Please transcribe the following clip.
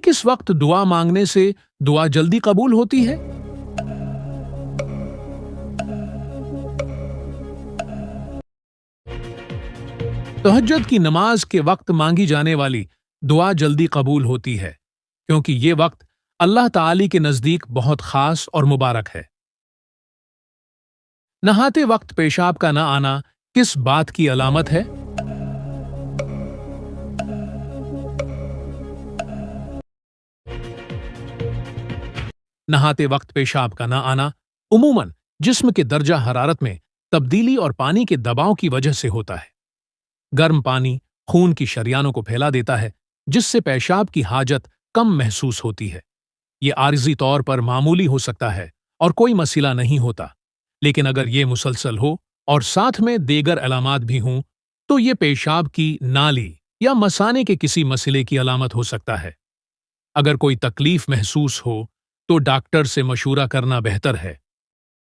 किस वक्त दुआ मांगने से दुआ जल्दी कबूल होती है? तहज्जुद की नमाज के वक्त मांगी जाने वाली दुआ जल्दी कबूल होती है, क्योंकि ये वक्त अल्लाह ताली के नजदीक बहुत खास और मुबारक है। नहाते वक्त पेशाब का न आना किस बात की अलामत है? नहाते वक्त पेशाब का न आना उमूमन जिस्म के दर्जा हरारत में तब्दीली और पानी के दबाव की वजह से होता है। गर्म पानी खून की शरियानों को फैला देता है, जिससे पेशाब की हाजत कम महसूस होती है। ये आर्जी तौर पर मामूली हो सकता है और कोई मसला नहीं होता, लेकिन अगर ये मुसलसल हो और साथ में देगर अलामात भी हों, तो ये पेशाब की नाली या मसाने के किसी मसले की अलामत हो सकता है। अगर कोई तकलीफ महसूस हो तो डॉक्टर से मशूरा करना बेहतर है।